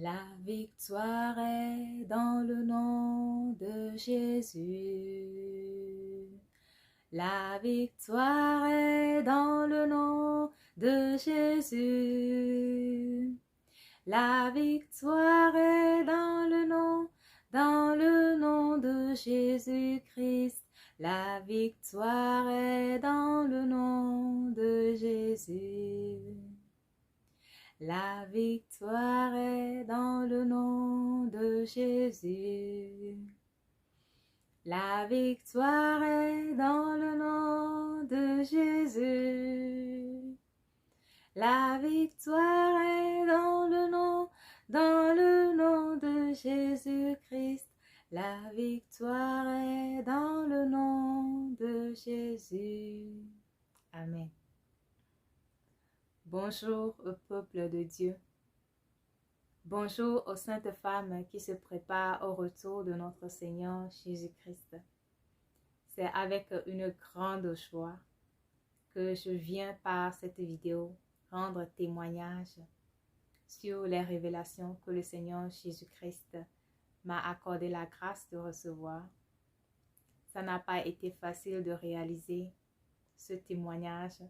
La victoire est dans le nom de Jésus. La victoire est dans le nom de Jésus. La victoire est dans le nom de Jésus-Christ. La victoire est dans le nom de Jésus. La victoire est dans le nom de Jésus. La victoire est dans le nom de Jésus. La victoire est dans le nom de Jésus-Christ. La victoire est dans le nom de Jésus. Amen. Bonjour au peuple de Dieu. Bonjour aux saintes femmes qui se préparent au retour de notre Seigneur Jésus-Christ. C'est avec une grande joie que je viens par cette vidéo rendre témoignage sur les révélations que le Seigneur Jésus-Christ m'a accordé la grâce de recevoir. Ça n'a pas été facile de réaliser ce témoignage,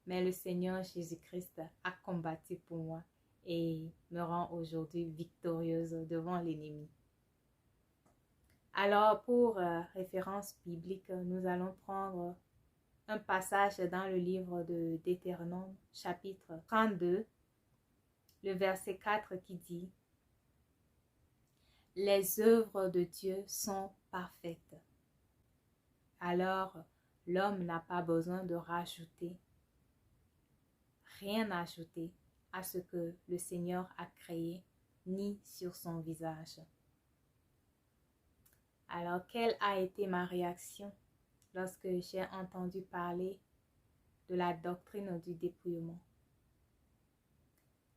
mais le Seigneur Jésus-Christ a combattu pour moi et me rend aujourd'hui victorieuse devant l'ennemi. Alors, pour référence biblique, nous allons prendre un passage dans le livre de Deutéronome, chapitre 32, le verset 4 qui dit « Les œuvres de Dieu sont parfaites. » Alors, l'homme n'a pas besoin de rajouter, rien ajouter à ce que le Seigneur a créé, ni sur son visage. Alors, quelle a été ma réaction lorsque j'ai entendu parler de la doctrine du dépouillement?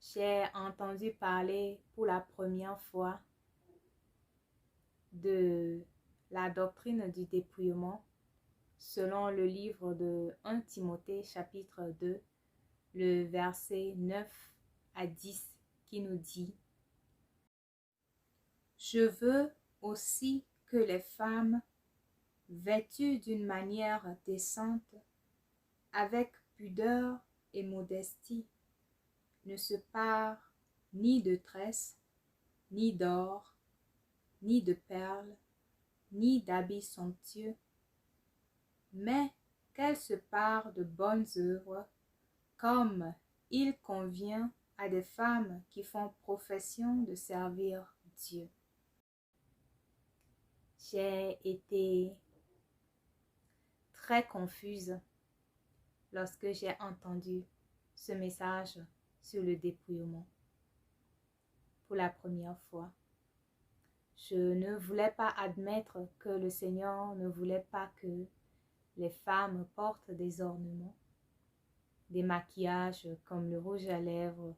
J'ai entendu parler pour la première fois de la doctrine du dépouillement selon le livre de 1 Timothée chapitre 2, le verset 9 à 10 qui nous dit « Je veux aussi que les femmes, vêtues d'une manière décente, avec pudeur et modestie, ne se parent ni de tresses, ni d'or, ni de perles, ni d'habits somptueux, mais qu'elles se parent de bonnes œuvres, comme il convient à des femmes qui font profession de servir Dieu. » J'ai été très confuse lorsque j'ai entendu ce message sur le dépouillement pour la première fois. Je ne voulais pas admettre que le Seigneur ne voulait pas que les femmes portent des ornements, des maquillages comme le rouge à lèvres,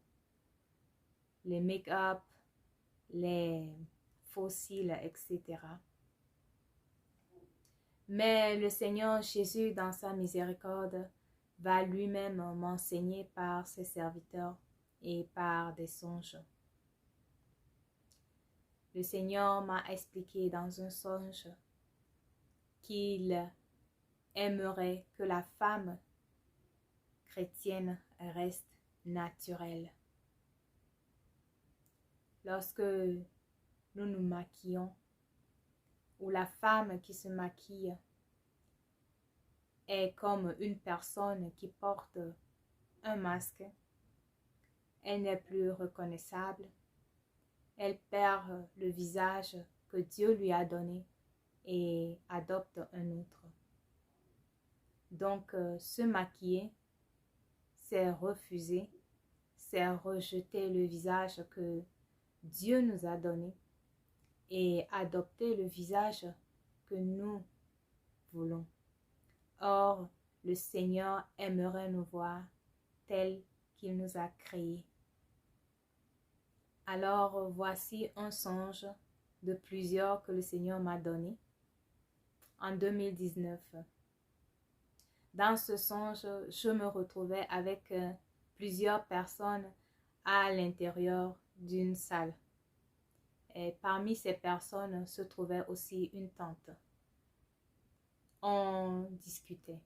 les make-up, les faux cils, etc. Mais le Seigneur Jésus, dans sa miséricorde, va lui-même m'enseigner par ses serviteurs et par des songes. Le Seigneur m'a expliqué dans un songe qu'il aimerait que la femme chrétienne reste naturelle. Lorsque nous nous maquillons, ou la femme qui se maquille est comme une personne qui porte un masque, elle n'est plus reconnaissable, elle perd le visage que Dieu lui a donné et adopte un autre. Donc, se maquiller, c'est refuser, c'est rejeter le visage que Dieu nous a donné et adopter le visage que nous voulons. Or, le Seigneur aimerait nous voir tels qu'il nous a créés. Alors, voici un songe de plusieurs que le Seigneur m'a donné en 2019. Dans ce songe, je me retrouvais avec plusieurs personnes à l'intérieur d'une salle. Et parmi ces personnes se trouvait aussi une tante. On discutait.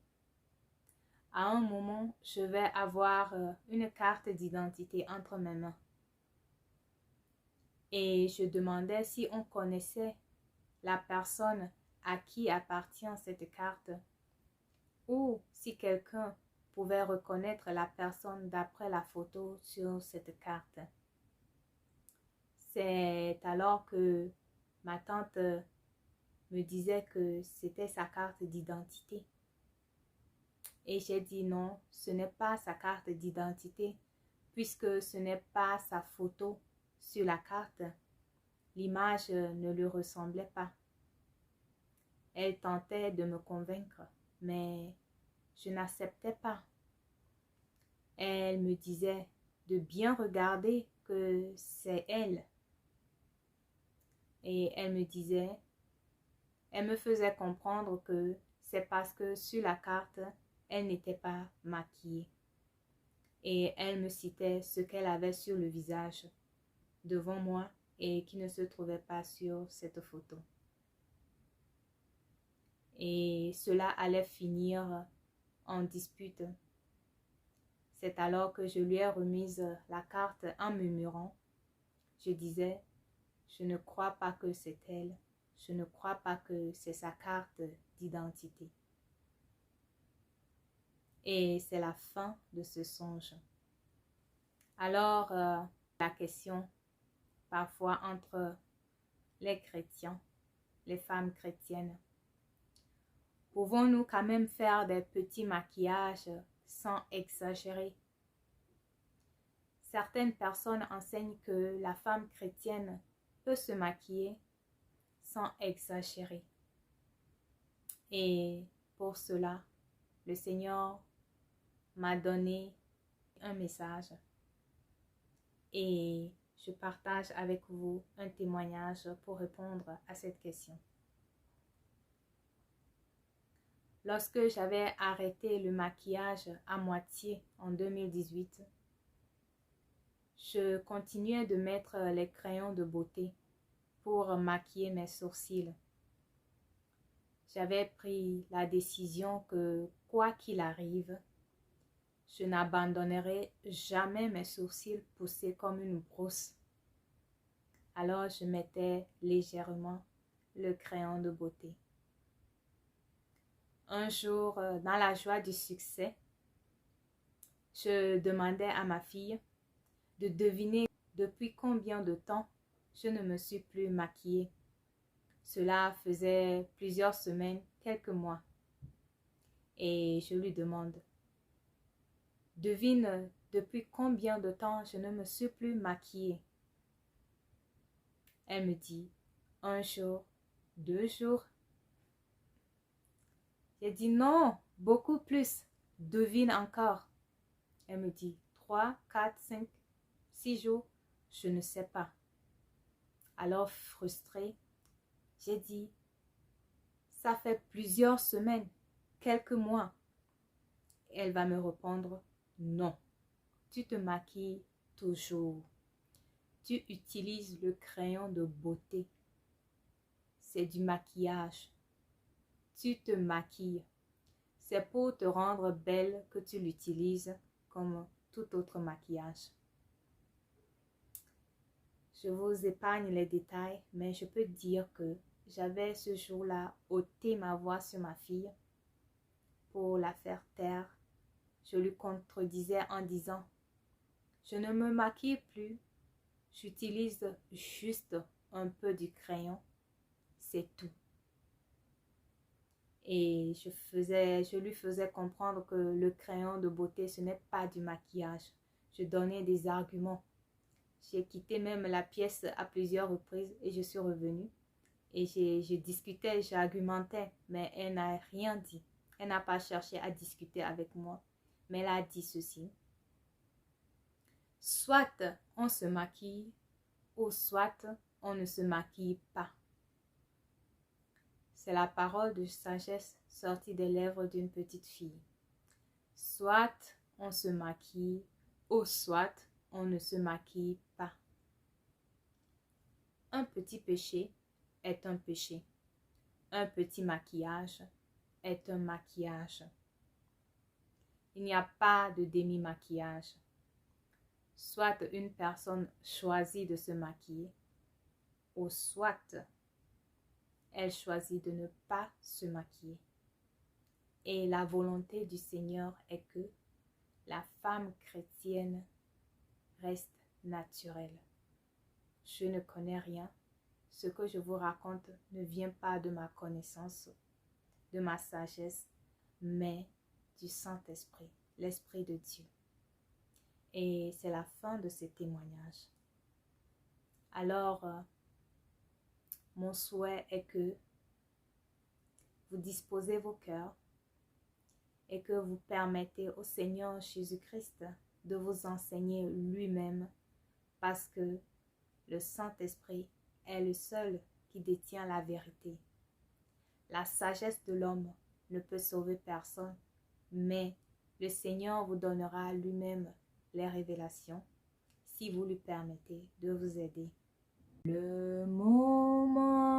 À un moment, je vais avoir une carte d'identité entre mes mains. Et je demandais si on connaissait la personne à qui appartient cette carte ou si quelqu'un pouvait reconnaître la personne d'après la photo sur cette carte. C'est alors que ma tante me disait que c'était sa carte d'identité. Et j'ai dit non, ce n'est pas sa carte d'identité puisque ce n'est pas sa photo sur la carte. L'image ne lui ressemblait pas. Elle tentait de me convaincre, mais je n'acceptais pas. Elle me disait de bien regarder que c'est elle. Et elle me faisait comprendre que c'est parce que sur la carte, elle n'était pas maquillée. Et elle me citait ce qu'elle avait sur le visage devant moi et qui ne se trouvait pas sur cette photo. Et cela allait finir en dispute. C'est alors que je lui ai remise la carte en murmurant. Je disais, je ne crois pas que c'est elle. Je ne crois pas que c'est sa carte d'identité. Et c'est la fin de ce songe. Alors, la question, parfois entre les chrétiens, les femmes chrétiennes, pouvons-nous quand même faire des petits maquillages sans exagérer? Certaines personnes enseignent que la femme chrétienne peut se maquiller sans exagérer. Et pour cela, le Seigneur m'a donné un message et je partage avec vous un témoignage pour répondre à cette question. Lorsque j'avais arrêté le maquillage à moitié en 2018, je continuais de mettre les crayons de beauté pour maquiller mes sourcils. J'avais pris la décision que, quoi qu'il arrive, je n'abandonnerai jamais mes sourcils poussés comme une brousse. Alors je mettais légèrement le crayon de beauté. Un jour, dans la joie du succès, je demandais à ma fille de deviner depuis combien de temps je ne me suis plus maquillée. Cela faisait plusieurs semaines, quelques mois. Et je lui demande, devine depuis combien de temps je ne me suis plus maquillée. Elle me dit, 1 jour, 2 jours. J'ai dit non, beaucoup plus. Devine encore. Elle me dit 3, 4, 5, 6 jours. Je ne sais pas. Alors frustrée, j'ai dit, ça fait plusieurs semaines, quelques mois. Elle va me répondre, non, tu te maquilles toujours. Tu utilises le crayon de beauté. C'est du maquillage. Tu te maquilles. C'est pour te rendre belle que tu l'utilises comme tout autre maquillage. Je vous épargne les détails, mais je peux dire que j'avais ce jour-là ôté ma voix sur ma fille pour la faire taire. Je lui contredisais en disant, je ne me maquille plus, j'utilise juste un peu du crayon, c'est tout. Et je lui faisais comprendre que le crayon de beauté, ce n'est pas du maquillage. Je donnais des arguments. J'ai quitté même la pièce à plusieurs reprises et je suis revenue. Et je discutais, j'argumentais, mais elle n'a rien dit. Elle n'a pas cherché à discuter avec moi. Mais elle a dit ceci. Soit on se maquille, ou soit on ne se maquille pas. C'est la parole de sagesse sortie des lèvres d'une petite fille. Soit on se maquille, ou soit on ne se maquille pas. petit péché est un péché. Un petit maquillage est un maquillage. Il n'y a pas de demi-maquillage. Soit une personne choisit de se maquiller, ou soit elle choisit de ne pas se maquiller. Et la volonté du Seigneur est que la femme chrétienne reste naturelle. Je ne connais rien. Ce que je vous raconte ne vient pas de ma connaissance, de ma sagesse, mais du Saint-Esprit, l'Esprit de Dieu. Et c'est la fin de ce témoignage. Alors, mon souhait est que vous disposez vos cœurs et que vous permettez au Seigneur Jésus-Christ de vous enseigner lui-même, parce que le Saint-Esprit est le seul qui détient la vérité. La sagesse de l'homme ne peut sauver personne, mais le Seigneur vous donnera lui-même les révélations si vous lui permettez de vous aider. Le moment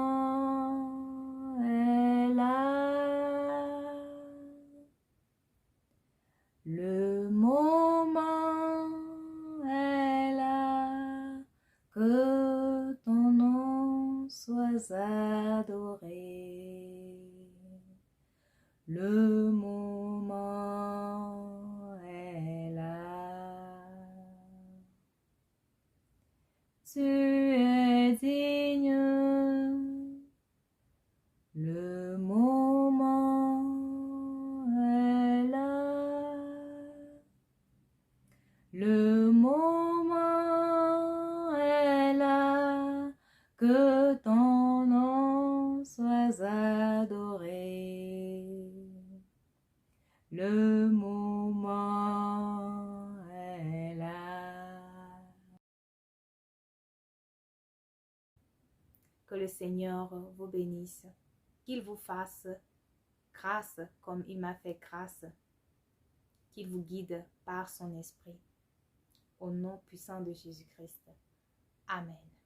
est là. Le moment est là, que ton nom soit adoré. Le moment est là. Tu es digne. Le moment est là. Le moment est là, que ton nom soit adoré. Le moment est là. Que le Seigneur vous bénisse, qu'il vous fasse grâce comme il m'a fait grâce, qu'il vous guide par son esprit. Au nom puissant de Jésus-Christ. Amen.